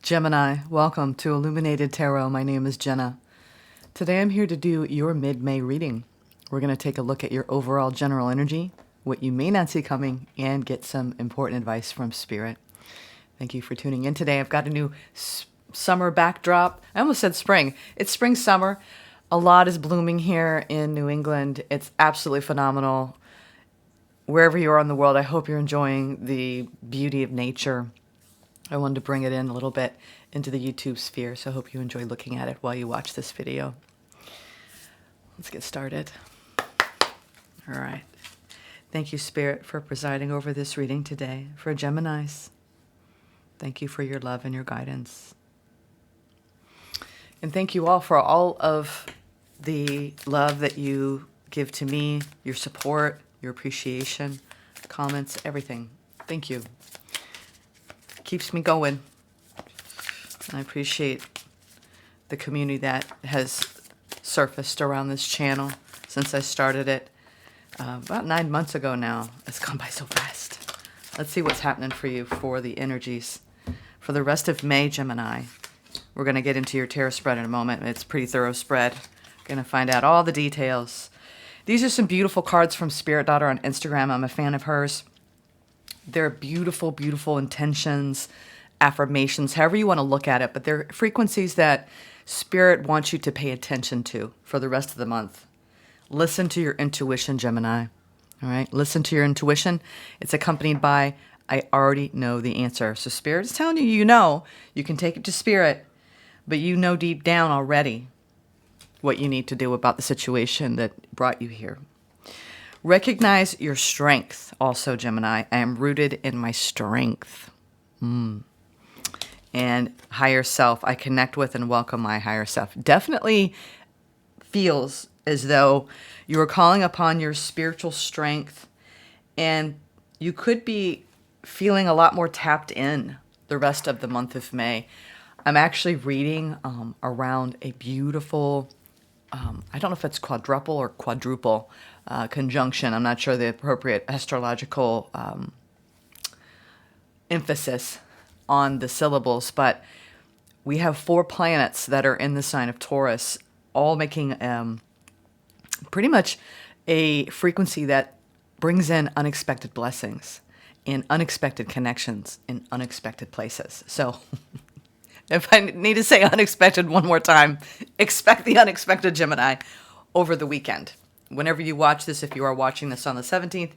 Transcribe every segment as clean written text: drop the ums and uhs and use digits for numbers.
Gemini, welcome to Illuminated Tarot. My name is Jenna. Today I'm here to do your mid-May reading. We're going to take a look at your overall general energy, what you may not see coming, and get some important advice from Spirit. Thank you for tuning in today. I've got a new summer backdrop. I almost said spring. It's spring, summer. A lot is blooming here in New England. It's absolutely phenomenal. Wherever you are in the world, I hope you're enjoying the beauty of nature. I wanted to bring it in a little bit into the YouTube sphere, so I hope you enjoy looking at it while you watch this video. Let's get started. All right. Thank you, Spirit, for presiding over this reading today for Geminis. Thank you for your love and your guidance. And thank you all for all of the love that you give to me, your support, your appreciation, comments, everything. Thank you. Keeps me going. I appreciate the community that has surfaced around this channel since I started it about 9 months ago now. It's gone by so fast. Let's see what's happening for you for the energies for the rest of May, Gemini. We're going to get into your tarot spread in a moment. It's a pretty thorough spread. Going to find out all the details. These are some beautiful cards from Spirit Daughter on Instagram. I'm a fan of hers. They're beautiful, beautiful intentions, affirmations, however you want to look at it. But they're frequencies that Spirit wants you to pay attention to for the rest of the month. Listen to your intuition, Gemini. All right? Listen to your intuition. It's accompanied by, I already know the answer. So Spirit is telling you, you know. You can take it to Spirit, but you know deep down already what you need to do about the situation that brought you here. Recognize your strength also, Gemini. I am rooted in my strength. And higher self. I connect with and welcome my higher self. Definitely feels as though you are calling upon your spiritual strength, and you could be feeling a lot more tapped in the rest of the month of May. I'm actually reading around a beautiful, I don't know if it's quadruple or quadruple conjunction. I'm not sure the appropriate astrological emphasis on the syllables, but we have 4 planets that are in the sign of Taurus, all making pretty much a frequency that brings in unexpected blessings and unexpected connections in unexpected places. So if I need to say unexpected one more time, expect the unexpected, Gemini, over the weekend. Whenever you watch this, if you are watching this on the 17th,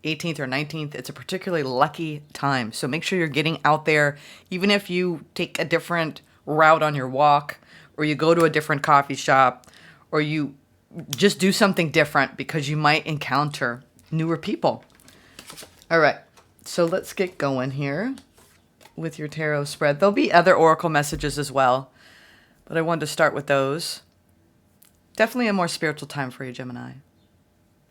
18th, or 19th, it's a particularly lucky time. So make sure you're getting out there, even if you take a different route on your walk, or you go to a different coffee shop, or you just do something different because you might encounter newer people. All right, so let's get going here with your tarot spread. There'll be other oracle messages as well, but I wanted to start with those. Definitely a more spiritual time for you, Gemini.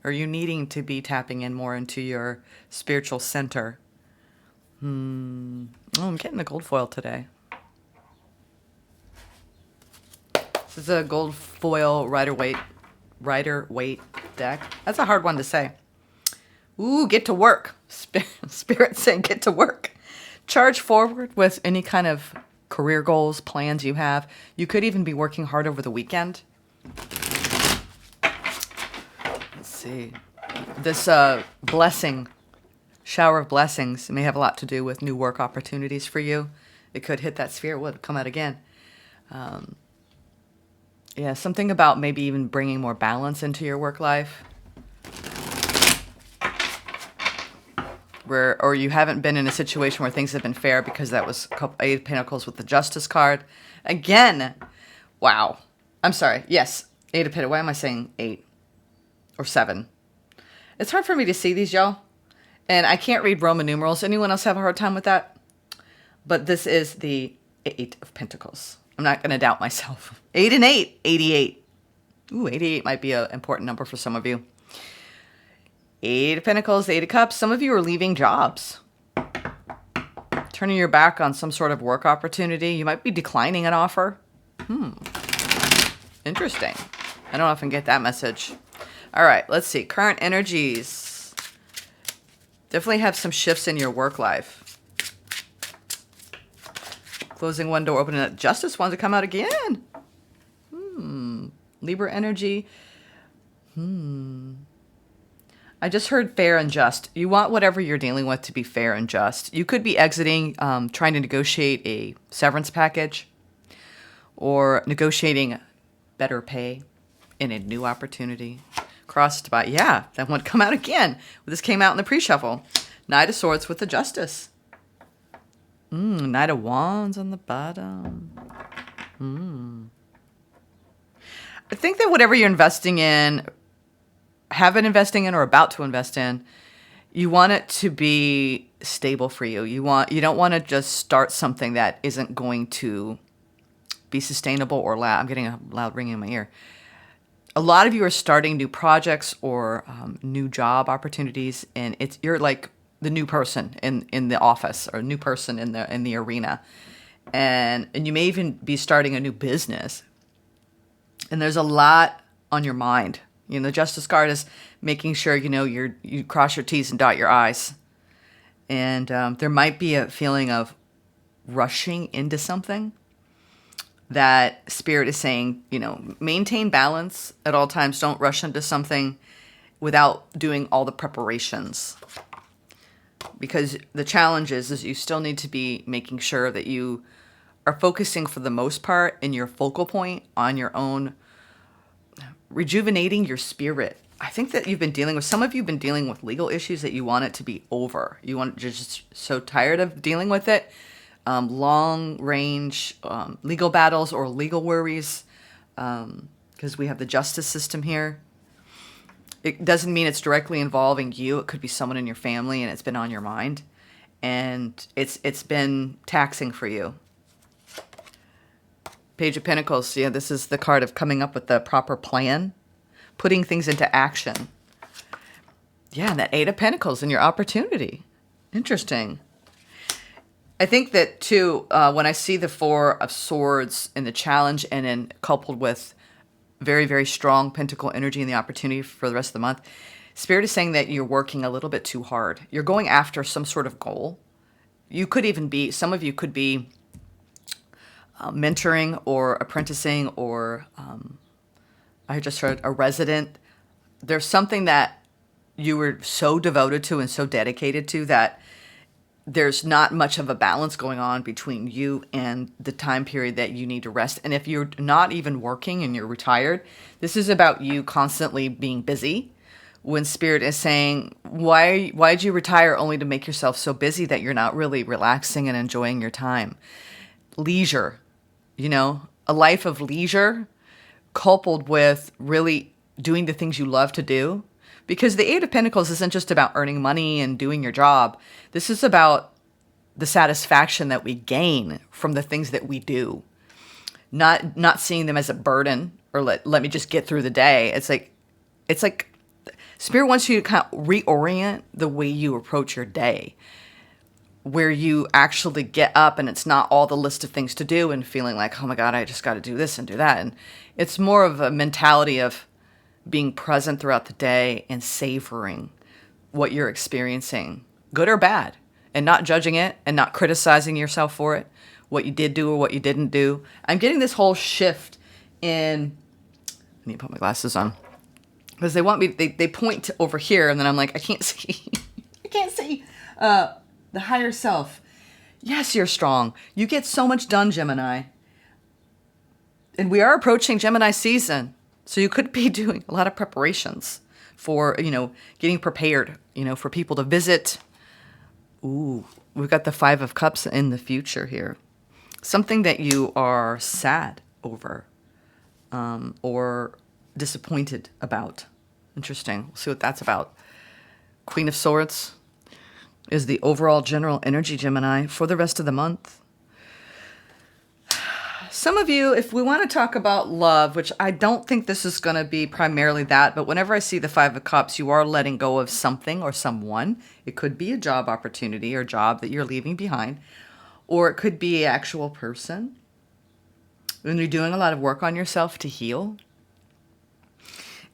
Or you needing to be tapping in more into your spiritual center. Oh, I'm getting the gold foil today. This is a gold foil Rider-Waite deck. That's a hard one to say. Ooh, get to work. Spirit saying get to work. Charge forward with any kind of career goals, plans you have. You could even be working hard over the weekend. Let's see. This blessing, shower of blessings, may have a lot to do with new work opportunities for you. It could hit that sphere. It would come out again. Yeah, something about maybe even bringing more balance into your work life. Or you haven't been in a situation where things have been fair, because that was Eight of Pentacles with the Justice card. Again, wow. I'm sorry. Yes, Eight of Pentacles. Why am I saying 8 or 7? It's hard for me to see these, y'all. And I can't read Roman numerals. Anyone else have a hard time with that? But this is the 8 of Pentacles. I'm not going to doubt myself. 8 and 8. 88. Ooh, 88 might be an important number for some of you. 8 of Pentacles, 8 of Cups. Some of you are leaving jobs. Turning your back on some sort of work opportunity. You might be declining an offer. Interesting. I don't often get that message. All right, let's see. Current energies. Definitely have some shifts in your work life. Closing one door, opening it. Justice wants to come out again. Libra energy. I just heard fair and just. You want whatever you're dealing with to be fair and just. You could be exiting, trying to negotiate a severance package or negotiating better pay in a new opportunity. Crossed by, yeah, that one come out again. This came out in the pre-shuffle. Knight of Swords with the Justice. Knight of Wands on the bottom. I think that whatever you're investing in, have been investing in or about to invest in, you want it to be stable for you. You don't want to just start something that isn't going to be sustainable or loud. I'm getting a loud ringing in my ear. A lot of you are starting new projects or new job opportunities, and you're like the new person in the office or a new person in the arena, and you may even be starting a new business. And there's a lot on your mind. The Justice card is making sure you cross your T's and dot your I's, and there might be a feeling of rushing into something. That Spirit is saying, maintain balance at all times. Don't rush into something without doing all the preparations. Because the challenge is you still need to be making sure that you are focusing for the most part in your focal point on your own, rejuvenating your spirit. I think that some of you have been dealing with legal issues that you want it to be over. You're just so tired of dealing with it. Long range legal battles or legal worries, because we have the justice system here. It doesn't mean it's directly involving you. It could be someone in your family, and it's been on your mind, and it's been taxing for you. Page of Pentacles. Yeah, this is the card of coming up with the proper plan, putting things into action. Yeah, and that Eight of Pentacles and your opportunity. Interesting. I think that, too, when I see the Four of Swords in the challenge and then coupled with very, very strong Pentacle energy and the opportunity for the rest of the month, Spirit is saying that you're working a little bit too hard. You're going after some sort of goal. Some of you could be mentoring or apprenticing or I just heard a resident. There's something that you were so devoted to and so dedicated to that there's not much of a balance going on between you and the time period that you need to rest. And if you're not even working and you're retired, this is about you constantly being busy. When Spirit is saying, why'd you retire only to make yourself so busy that you're not really relaxing and enjoying your time? Leisure, a life of leisure coupled with really doing the things you love to do. Because the Eight of Pentacles isn't just about earning money and doing your job. This is about the satisfaction that we gain from the things that we do. Not seeing them as a burden or let me just get through the day. It's like Spirit wants you to kind of reorient the way you approach your day, where you actually get up and it's not all the list of things to do and feeling like, oh my God, I just got to do this and do that. And it's more of a mentality of being present throughout the day and savoring what you're experiencing, good or bad, and not judging it and not criticizing yourself for it, what you did do or what you didn't do. I'm getting this whole shift in, I need to put my glasses on, because they want me, they point to over here, and then I'm like, I can't see. I can't see. The higher self. Yes, you're strong. You get so much done, Gemini. And we are approaching Gemini season. So you could be doing a lot of preparations for, getting prepared, for people to visit. Ooh, we've got the Five of Cups in the future here. Something that you are sad over or disappointed about. Interesting. We'll see what that's about. Queen of Swords is the overall general energy, Gemini, for the rest of the month. Some of you, if we want to talk about love, which I don't think this is going to be primarily that, but whenever I see the Five of Cups, you are letting go of something or someone. It could be a job opportunity or job that you're leaving behind, or it could be an actual person. When you're doing a lot of work on yourself to heal,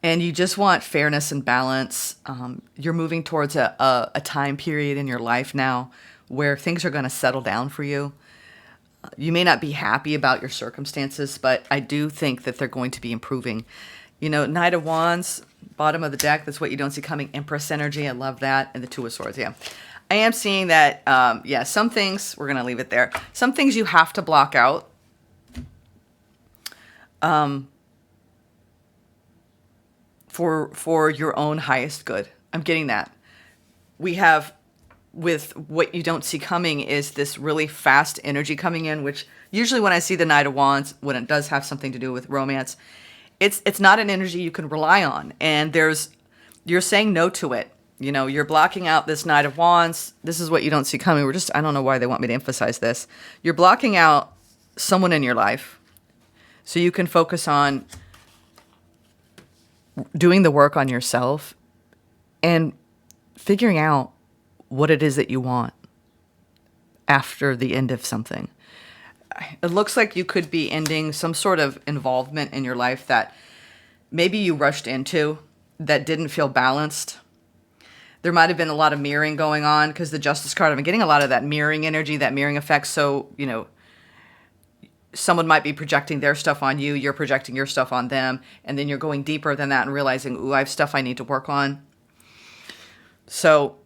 and you just want fairness and balance, you're moving towards a time period in your life now where things are going to settle down for you. You may not be happy about your circumstances, but I do think that they're going to be improving. You know, Knight of Wands, bottom of the deck, that's what you don't see coming. Empress energy, I love that. And the Two of Swords, yeah. I am seeing that, yeah, some things, we're going to leave it there. Some things you have to block out. For your own highest good. I'm getting that. We have, with what you don't see coming, is this really fast energy coming in, which usually when I see the Knight of Wands, when it does have something to do with romance, it's not an energy you can rely on. And you're saying no to it. You know, you're blocking out this Knight of Wands. This is what you don't see coming. I don't know why they want me to emphasize this. You're blocking out someone in your life so you can focus on doing the work on yourself and figuring out what it is that you want after the end of something. It looks like you could be ending some sort of involvement in your life that maybe you rushed into that didn't feel balanced. There might have been a lot of mirroring going on, because the Justice card, I'm getting a lot of that mirroring energy, that mirroring effect. So, you know, someone might be projecting their stuff on you, you're projecting your stuff on them, and then you're going deeper than that and realizing, ooh, I have stuff I need to work on. So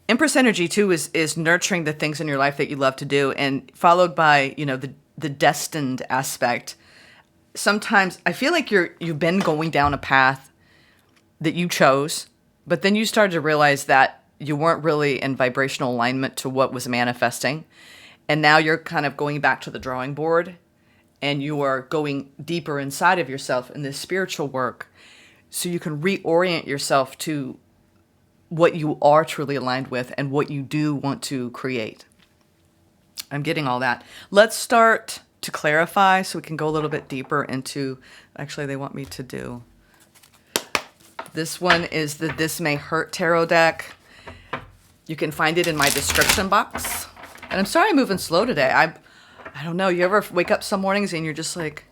Empress energy too is nurturing the things in your life that you love to do, and followed by, you know, the destined aspect. Sometimes I feel like you've been going down a path that you chose, but then you started to realize that you weren't really in vibrational alignment to what was manifesting. And now you're kind of going back to the drawing board, and you are going deeper inside of yourself in this spiritual work, so you can reorient yourself to what you are truly aligned with and what you do want to create. I'm getting all that. Let's start to clarify so we can go a little bit deeper into, actually they want me to do, this one is the This May Hurt Tarot deck. You can find it in my description box. And I'm sorry I'm moving slow today. I don't know. You ever wake up some mornings and you're just like,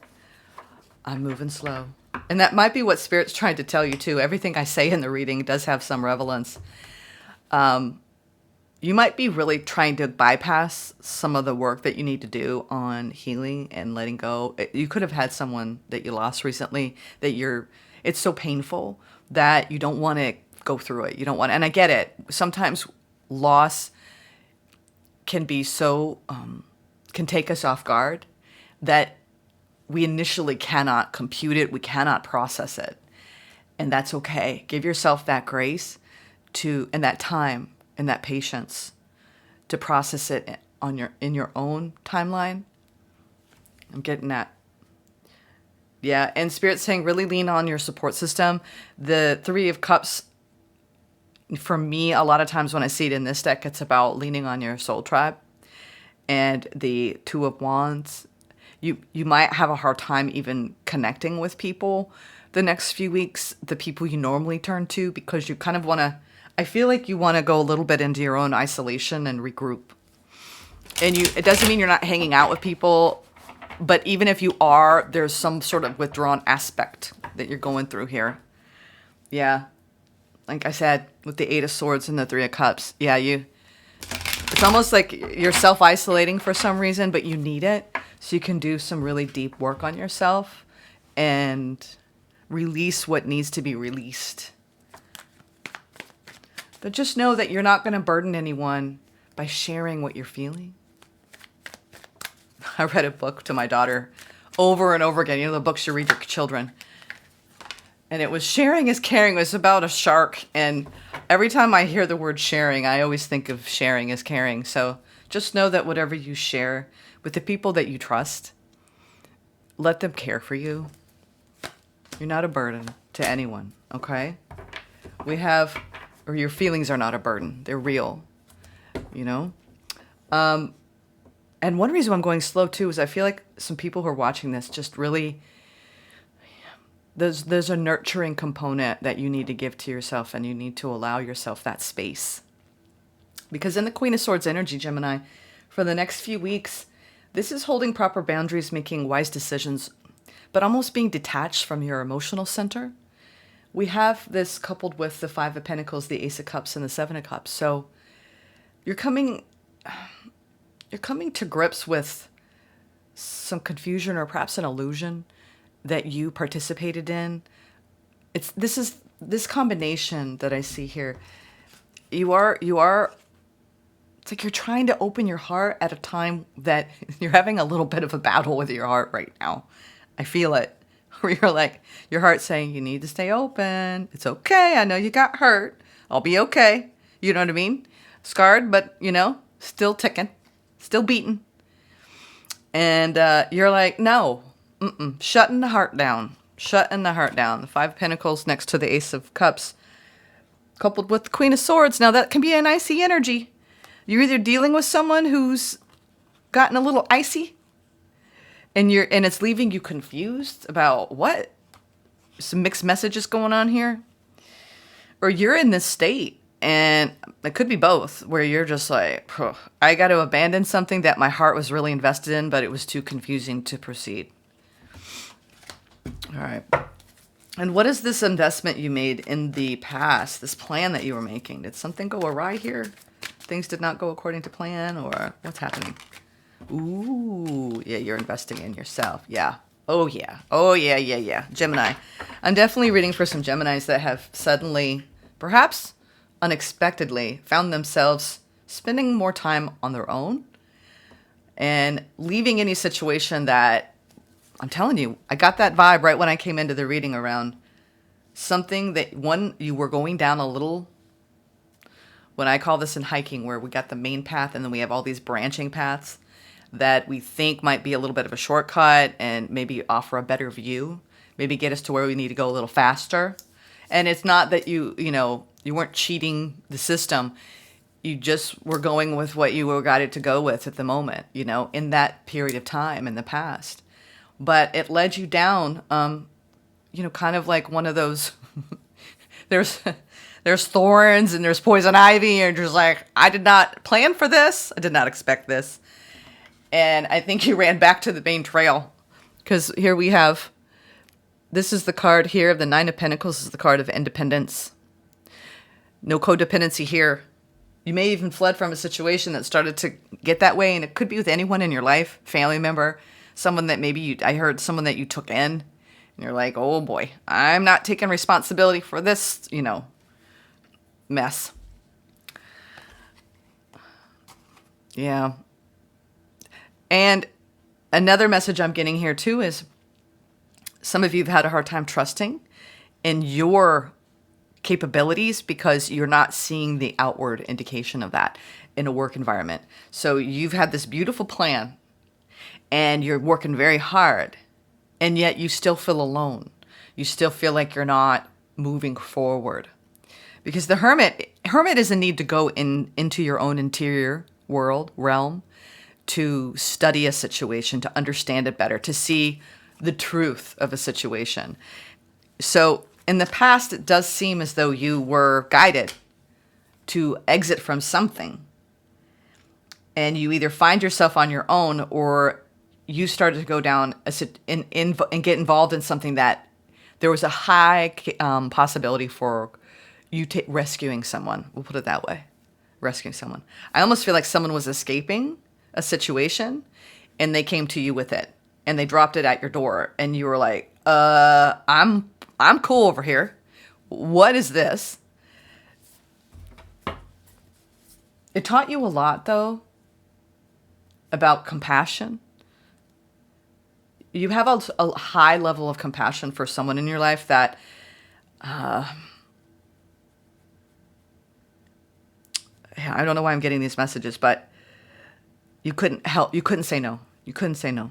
I'm moving slow. And that might be what Spirit's trying to tell you too. Everything I say in the reading does have some relevance. You might be really trying to bypass some of the work that you need to do on healing and letting go. You could have had someone that you lost recently that it's so painful that you don't want to go through it. You don't want, and I get it. Sometimes loss can be so, can take us off guard that we initially cannot compute it. We cannot process it. And that's okay. Give yourself that grace and that time and that patience to process it in your own timeline. I'm getting that. Yeah, and Spirit's saying really lean on your support system. The Three of Cups, for me, a lot of times when I see it in this deck, it's about leaning on your soul tribe. And the Two of Wands, you might have a hard time even connecting with people the next few weeks, the people you normally turn to, because you kind of want to, I feel like you want to go a little bit into your own isolation and regroup. And it doesn't mean you're not hanging out with people, but even if you are, there's some sort of withdrawn aspect that you're going through here. Yeah. Like I said, with the Eight of Swords and the Three of Cups. Yeah, it's almost like you're self-isolating for some reason, but you need it so you can do some really deep work on yourself and release what needs to be released. But just know that you're not going to burden anyone by sharing what you're feeling. I read a book to my daughter over and over again. You know, the books you read your children. And it was Sharing is Caring. It was about a shark. And every time I hear the word sharing, I always think of sharing is caring. So just know that whatever you share with the people that you trust, let them care for you. You're not a burden to anyone, okay? Or your feelings are not a burden. They're real, you know? And one reason I'm going slow too is I feel like some people who are watching this just really, there's a nurturing component that you need to give to yourself, and you need to allow yourself that space. Because in the Queen of Swords energy, Gemini, for the next few weeks, this is holding proper boundaries, making wise decisions, but almost being detached from your emotional center. We have this coupled with the Five of Pentacles, the Ace of Cups, and the Seven of Cups. So you're coming to grips with some confusion or perhaps an illusion that you participated in. This combination that I see here. You are it's like you're trying to open your heart at a time that you're having a little bit of a battle with your heart right now. I feel it. Where you're like, your heart's saying, you need to stay open. It's okay. I know you got hurt. I'll be okay. You know what I mean? Scarred, but, still ticking, still beating. And you're like, no, shutting the heart down. Shutting the heart down. The Five of Pentacles next to the Ace of Cups, coupled with the Queen of Swords. Now, that can be an icy energy. You're either dealing with someone who's gotten a little icy, and it's leaving you confused about what? Some mixed messages going on here. Or you're in this state, and it could be both, where you're just like, I got to abandon something that my heart was really invested in, but it was too confusing to proceed. All right. And what is this investment you made in the past, this plan that you were making? Did something go awry here? Things did not go according to plan, or what's happening? Ooh, yeah, you're investing in yourself. Yeah. Oh, yeah. Oh, yeah. Gemini. I'm definitely reading for some Geminis that have suddenly, perhaps unexpectedly, found themselves spending more time on their own and leaving any situation that, I'm telling you, I got that vibe right when I came into the reading around something that, one, you were going down a little, when I call this in hiking, where we got the main path and then we have all these branching paths that we think might be a little bit of a shortcut and maybe offer a better view, maybe get us to where we need to go a little faster. And it's not that you weren't cheating the system. You just were going with what you were guided to go with at the moment, in that period of time in the past. But it led you down, kind of like one of those, there's thorns and there's poison ivy, and you're just like, I did not plan for this. I did not expect this. And I think you ran back to the main trail, because here we have, this is the card here of the Nine of Pentacles. This is the card of independence. No codependency here. You may even fled from a situation that started to get that way, and it could be with anyone in your life, family member, someone that maybe I heard someone that you took in, and you're like, oh boy, I'm not taking responsibility for this, mess. Yeah. And another message I'm getting here too is some of you have had a hard time trusting in your capabilities because you're not seeing the outward indication of that in a work environment. So you've had this beautiful plan and you're working very hard, and yet you still feel alone. You still feel like you're not moving forward. Because the hermit is a need to go into your own interior realm, to study a situation, to understand it better, to see the truth of a situation. So in the past, it does seem as though you were guided to exit from something. And you either find yourself on your own, or you started to go down and get involved in something that there was a high possibility for you rescuing someone. We'll put it that way. Rescuing someone. I almost feel like someone was escaping a situation and they came to you with it and they dropped it at your door and you were like, I'm cool over here. What is this? It taught you a lot, though, about compassion. You have a high level of compassion for someone in your life that I don't know why I'm getting these messages, but you couldn't help. You couldn't say no. You couldn't say no.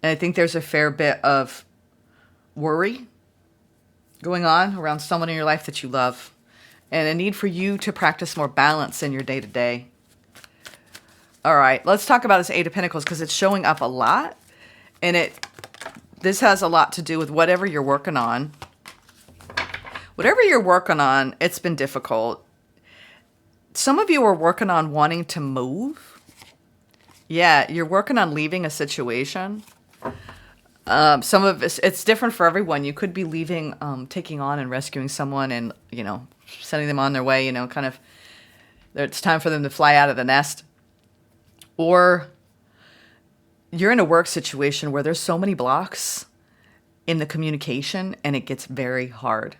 And I think there's a fair bit of worry going on around someone in your life that you love, and a need for you to practice more balance in your day-to-day. All right, let's talk about this Eight of Pentacles, because it's showing up a lot, and this has a lot to do with whatever you're working on. Whatever you're working on, it's been difficult. Some of you are working on wanting to move. Yeah, you're working on leaving a situation. Some of it's different for everyone. You could be leaving, taking on and rescuing someone and, sending them on their way, kind of, it's time for them to fly out of the nest. Or you're in a work situation where there's so many blocks in the communication, and it gets very hard.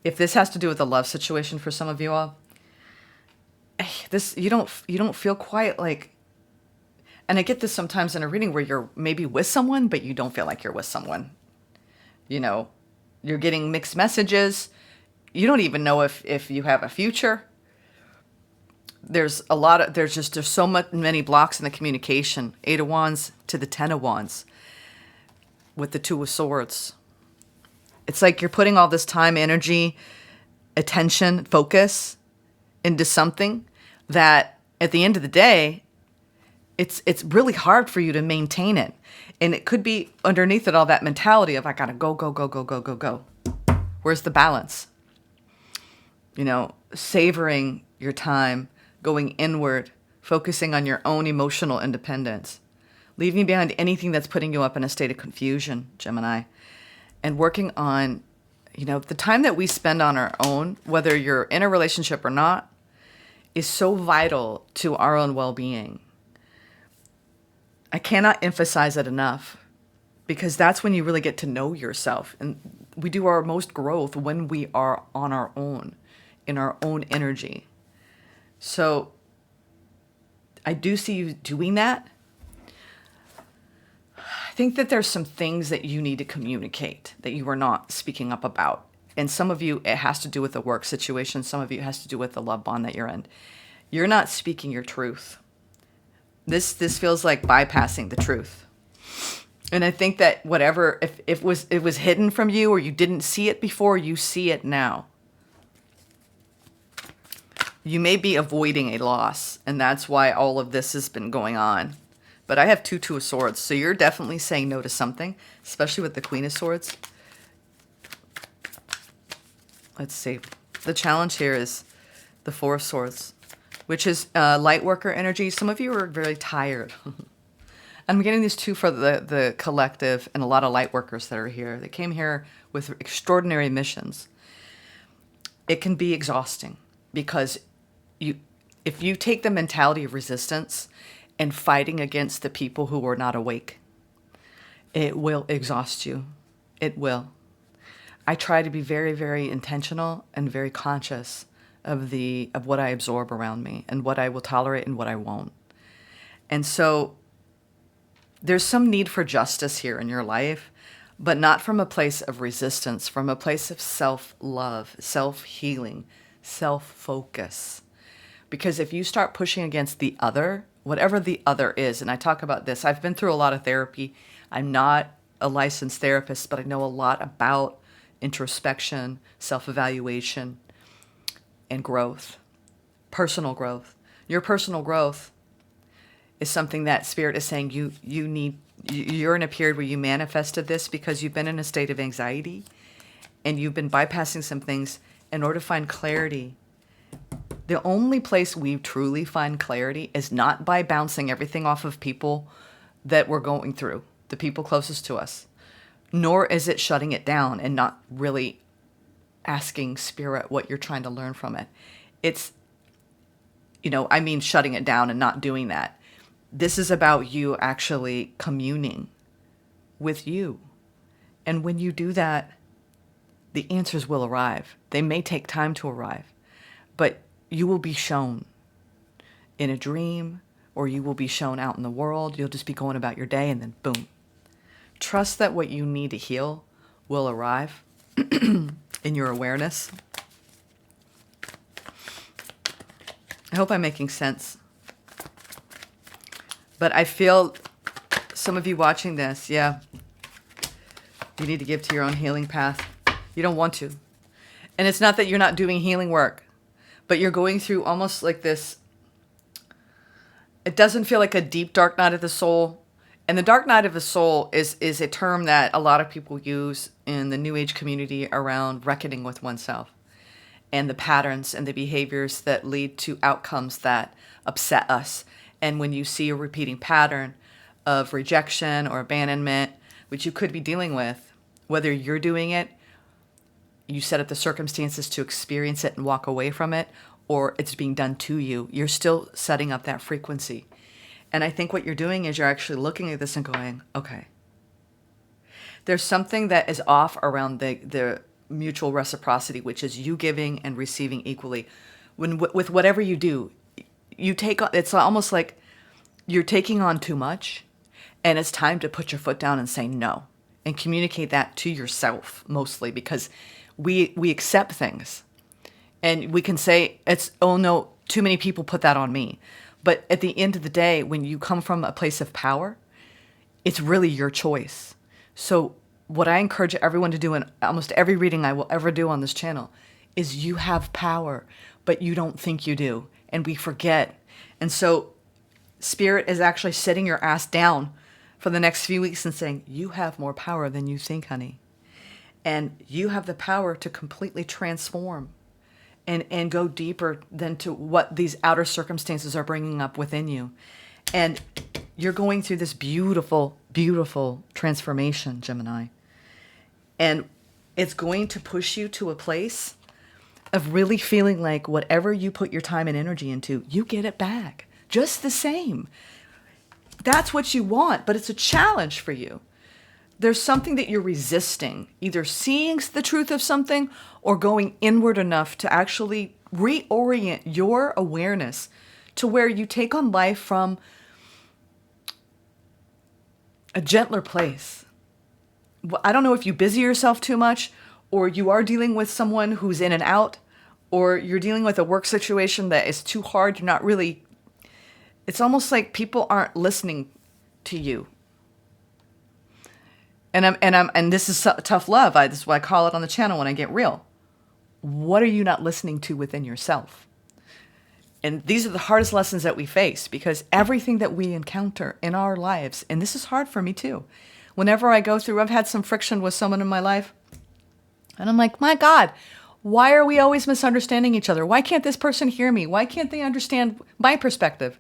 If this has to do with a love situation for some of you all, this you don't feel quite like, and I get this sometimes in a reading where you're maybe with someone, but you don't feel like you're with someone. You know, you're getting mixed messages. You don't even know if you have a future. There's so many blocks in the communication. 8 of Wands to the 10 of Wands with the 2 of Swords. It's like you're putting all this time, energy, attention, focus into something that at the end of the day, it's really hard for you to maintain it. And it could be underneath it all that mentality of I gotta go, go, go, go, go, go, go. Where's the balance? You know, savoring your time, going inward, focusing on your own emotional independence, leaving behind anything that's putting you up in a state of confusion, Gemini, and working on, you know, the time that we spend on our own, whether you're in a relationship or not, is so vital to our own well-being. I cannot emphasize it enough, because that's when you really get to know yourself. And we do our most growth when we are on our own, in our own energy. So I do see you doing that. I think that there's some things that you need to communicate that you are not speaking up about. And some of you, it has to do with the work situation. Some of you, it has to do with the love bond that you're in. You're not speaking your truth. This feels like bypassing the truth. And I think that whatever, if it was hidden from you or you didn't see it before, you see it now. You may be avoiding a loss, and that's why all of this has been going on. But I have 2 of Swords, so you're definitely saying no to something, especially with the Queen of Swords. Let's see. The challenge here is the 4 of Swords, which is light worker energy. Some of you are very tired. I'm getting these 2 for the collective and a lot of light workers that are here. They came here with extraordinary missions. It can be exhausting because if you take the mentality of resistance and fighting against the people who are not awake, it will exhaust you. It will. I try to be very, very intentional and very conscious of what I absorb around me and what I will tolerate and what I won't. And so there's some need for justice here in your life, but not from a place of resistance, from a place of self-love, self-healing, self-focus. Because if you start pushing against the other, whatever the other is, and I talk about this, I've been through a lot of therapy. I'm not a licensed therapist, but I know a lot about introspection, self-evaluation, and growth, personal growth. Your personal growth is something that Spirit is saying you're in a period where you manifested this because you've been in a state of anxiety and you've been bypassing some things in order to find clarity. The only place we truly find clarity is not by bouncing everything off of people that we're going through, the people closest to us, nor is it shutting it down and not really asking Spirit what you're trying to learn from it. It's, shutting it down and not doing that. This is about you actually communing with you. And when you do that, the answers will arrive. They may take time to arrive, but you will be shown in a dream, or you will be shown out in the world. You'll just be going about your day and then boom. Trust that what you need to heal will arrive in your awareness. I hope I'm making sense. But I feel some of you watching this, you need to give to your own healing path. You don't want to. And it's not that you're not doing healing work, but you're going through almost like this. It doesn't feel like a deep, dark night of the soul. And the dark night of the soul is a term that a lot of people use in the New Age community around reckoning with oneself and the patterns and the behaviors that lead to outcomes that upset us. And when you see a repeating pattern of rejection or abandonment, which you could be dealing with, whether you're doing it, you set up the circumstances to experience it and walk away from it, or it's being done to you, you're still setting up that frequency. And I think what you're doing is you're actually looking at this and going, okay, there's something that is off around the mutual reciprocity, which is you giving and receiving equally. With whatever you do, you take on, it's almost like you're taking on too much, and it's time to put your foot down and say no, and communicate that to yourself mostly, because we accept things, and we can say it's, oh no, too many people put that on me. But at the end of the day, when you come from a place of power, it's really your choice. So what I encourage everyone to do in almost every reading I will ever do on this channel is you have power, but you don't think you do. And we forget. And so Spirit is actually sitting your ass down for the next few weeks and saying, you have more power than you think, honey. And you have the power to completely transform and go deeper than to what these outer circumstances are bringing up within you. And you're going through this beautiful, beautiful transformation, Gemini. And it's going to push you to a place of really feeling like whatever you put your time and energy into, you get it back just the same. That's what you want, but it's a challenge for you. There's something that you're resisting, either seeing the truth of something or going inward enough to actually reorient your awareness to where you take on life from a gentler place. I don't know if you busy yourself too much, or you are dealing with someone who's in and out, or you're dealing with a work situation that is too hard. You're not really, it's almost like people aren't listening to you. And this is tough love. This is what I call it on the channel when I get real. What are you not listening to within yourself? And these are the hardest lessons that we face, because everything that we encounter in our lives, and this is hard for me too. Whenever I go through, I've had some friction with someone in my life, and I'm like, my God, why are we always misunderstanding each other? Why can't this person hear me? Why can't they understand my perspective?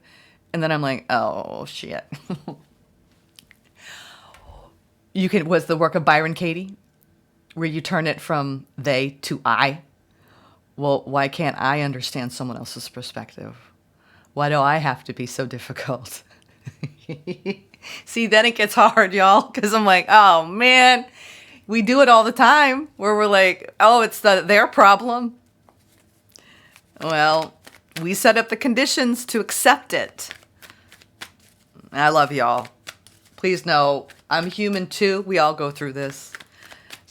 And then I'm like, oh, shit. Was the work of Byron Katie, where you turn it from they to I. Well, why can't I understand someone else's perspective? Why do I have to be so difficult? See, then it gets hard, y'all, because I'm like, oh, man, we do it all the time where we're like, oh, it's their problem. Well, we set up the conditions to accept it. I love y'all. Please know I'm human too. We all go through this.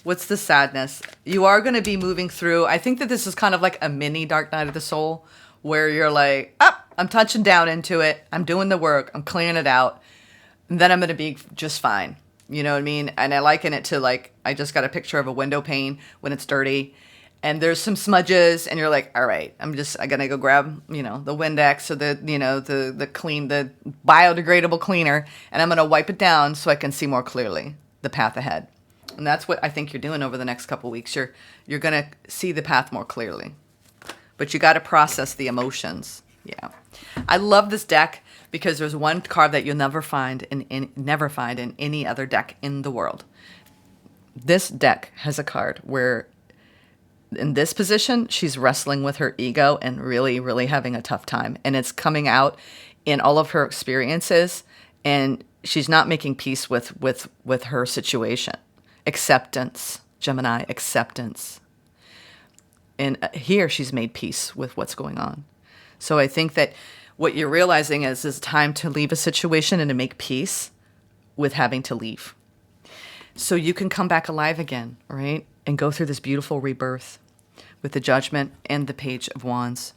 What's the sadness? You are going to be moving through. I think that this is kind of like a mini dark night of the soul, where you're like, I'm touching down into it. I'm doing the work. I'm clearing it out. And then I'm going to be just fine. You know what I mean? And I liken it to, like, I just got a picture of a window pane when it's dirty and there's some smudges, and you're like, all right, I got to go grab, the Windex or the biodegradable cleaner, and I'm going to wipe it down so I can see more clearly the path ahead. And that's what I think you're doing over the next couple of weeks. You're going to see the path more clearly, but you got to process the emotions. Yeah. I love this deck because there's one card that you'll never find in any other deck in the world. This deck has a card where in this position, she's wrestling with her ego and really, really having a tough time. And it's coming out in all of her experiences, and she's not making peace with her situation. Acceptance, Gemini, acceptance. And here she's made peace with what's going on. So I think that what you're realizing is it's time to leave a situation and to make peace with having to leave. So you can come back alive again, right? And go through this beautiful rebirth with the Judgment and the Page of Wands.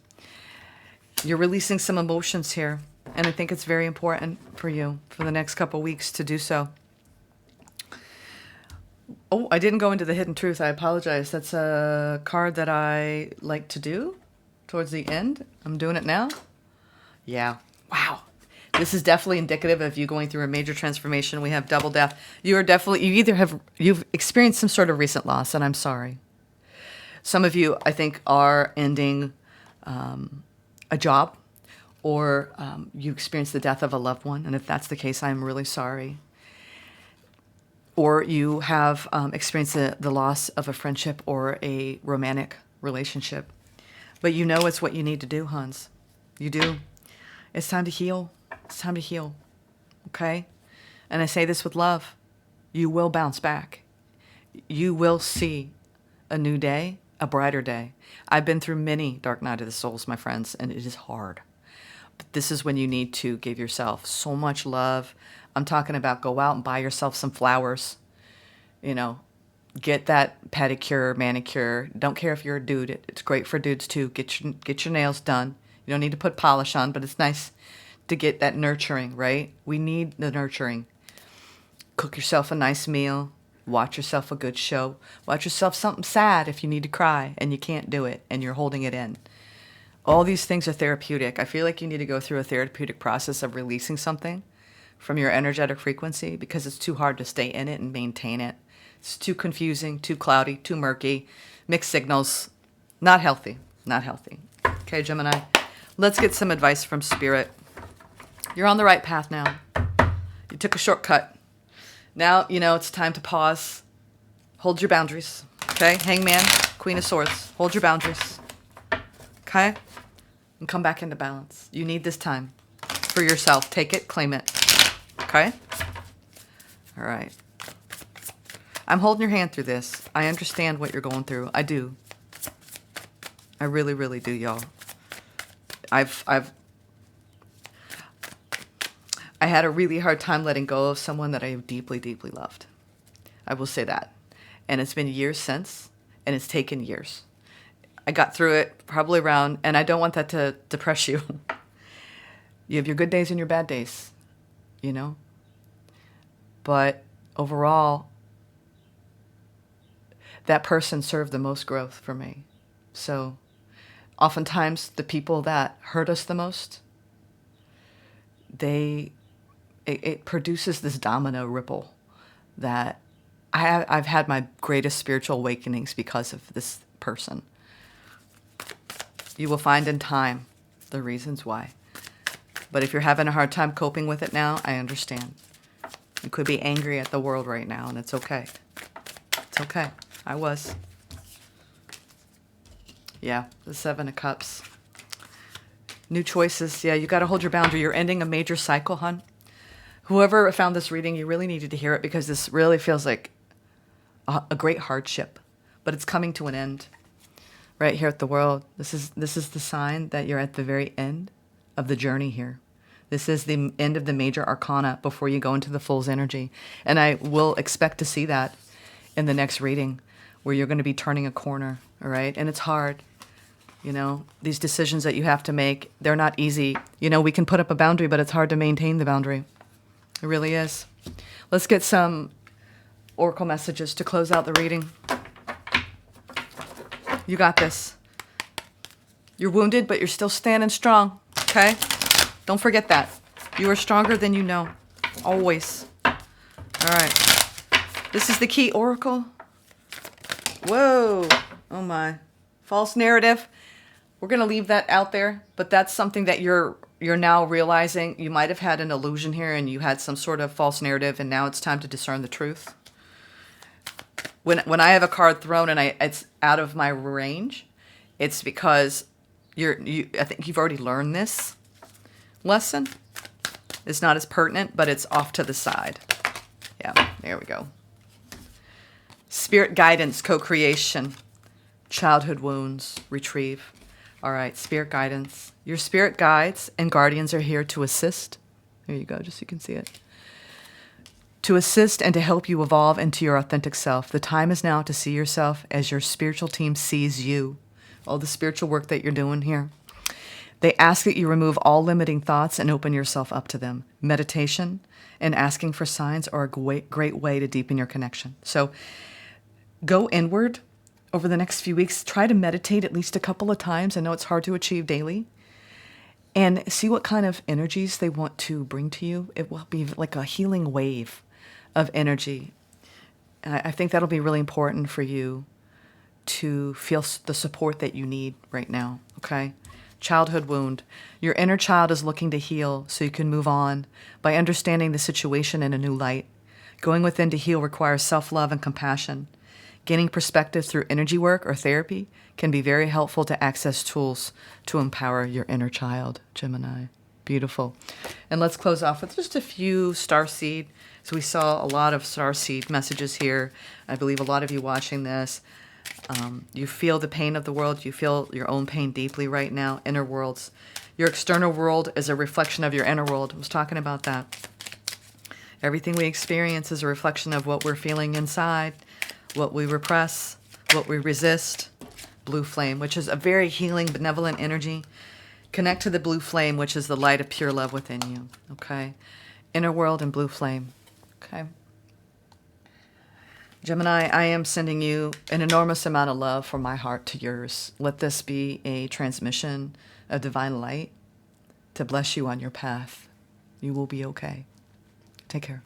You're releasing some emotions here, and I think it's very important for you for the next couple weeks to do so. Oh, I didn't go into the Hidden Truth. I apologize. That's a card that I like to do towards the end. I'm doing it now. Yeah. Wow. This is definitely indicative of you going through a major transformation. We have double death. You've experienced some sort of recent loss, and I'm sorry. Some of you, I think, are ending a job, or you experienced the death of a loved one. And if that's the case, I'm really sorry. Or you have experienced the loss of a friendship or a romantic relationship. But you know it's what you need to do, Hans. You do. It's time to heal. It's time to heal. Okay? And I say this with love. You will bounce back. You will see a new day, a brighter day. I've been through many dark night of the souls, my friends, and it is hard. But this is when you need to give yourself so much love. I'm talking about go out and buy yourself some flowers. You know, get that pedicure, manicure. Don't care if you're a dude. It's great for dudes too. Get your nails done. You don't need to put polish on, but it's nice to get that nurturing, right? We need the nurturing. Cook yourself a nice meal. Watch yourself a good show. Watch yourself something sad if you need to cry and you can't do it and you're holding it in. All these things are therapeutic. I feel like you need to go through a therapeutic process of releasing something from your energetic frequency because it's too hard to stay in it and maintain it. It's too confusing, too cloudy, too murky, mixed signals. Not healthy. Not healthy. Okay, Gemini, let's get some advice from Spirit. You're on the right path now. You took a shortcut. Now, you know, it's time to pause. Hold your boundaries. Okay? Hangman, Queen of Swords. Hold your boundaries. Okay? And come back into balance. You need this time for yourself. Take it, claim it. Okay? All right. I'm holding your hand through this. I understand what you're going through. I do. I really, really do, y'all. I had a really hard time letting go of someone that I deeply, deeply loved. I will say that. And it's been years since, and it's taken years. I got through it probably around, and I don't want that to depress you. You have your good days and your bad days, you know? But overall, that person served the most growth for me. So oftentimes the people that hurt us the most, it produces this domino ripple that I've had my greatest spiritual awakenings because of this person. You will find in time the reasons why. But if you're having a hard time coping with it now, I understand. You could be angry at the world right now, and it's okay. It's okay. I was. Yeah, the Seven of Cups. New choices. Yeah, you got to hold your boundary. You're ending a major cycle, hon. Whoever found this reading, you really needed to hear it because this really feels like a great hardship, but it's coming to an end. Right here at the world, this is the sign that you're at the very end of the journey here. This is the end of the major arcana before you go into the Fool's energy, and I will expect to see that in the next reading, where you're going to be turning a corner. All right, and it's hard. You know, these decisions that you have to make, they're not easy. You know, we can put up a boundary, but it's hard to maintain the boundary. It really is. Let's get some oracle messages to close out the reading. You got this. You're wounded, but you're still standing strong, okay? Don't forget that. You are stronger than you know. Always. All right. This is the key oracle. Whoa. Oh, my. False narrative. We're going to leave that out there, but that's something that you're now realizing. You might have had an illusion here and you had some sort of false narrative, and now it's time to discern the truth. When I have a card thrown and it's out of my range, it's because I think you've already learned this lesson. It's not as pertinent, but it's off to the side. Yeah, there we go. Spirit guidance, co-creation, childhood wounds, retrieve. All right, spirit guidance. Your spirit guides and guardians are here to assist. There you go, just so you can see it. To assist and to help you evolve into your authentic self. The time is now to see yourself as your spiritual team sees you. All the spiritual work that you're doing here. They ask that you remove all limiting thoughts and open yourself up to them. Meditation and asking for signs are a great way to deepen your connection. So go inward over the next few weeks. Try to meditate at least a couple of times. I know it's hard to achieve daily. And see what kind of energies they want to bring to you. It will be like a healing wave of energy. And I think that'll be really important for you to feel the support that you need right now, okay? Childhood wound. Your inner child is looking to heal so you can move on by understanding the situation in a new light. Going within to heal requires self-love and compassion. Gaining perspective through energy work or therapy can be very helpful to access tools to empower your inner child, Gemini. Beautiful. And let's close off with just a few starseed. So we saw a lot of starseed messages here. I believe a lot of you watching this, you feel the pain of the world. You feel your own pain deeply right now. Inner worlds. Your external world is a reflection of your inner world. I was talking about that. Everything we experience is a reflection of what we're feeling inside, what we repress, what we resist. Blue flame, which is a very healing, benevolent energy. Connect to the blue flame, which is the light of pure love within you. Okay? Inner world and blue flame. Okay? Gemini, I am sending you an enormous amount of love from my heart to yours. Let this be a transmission of divine light to bless you on your path. You will be okay. Take care.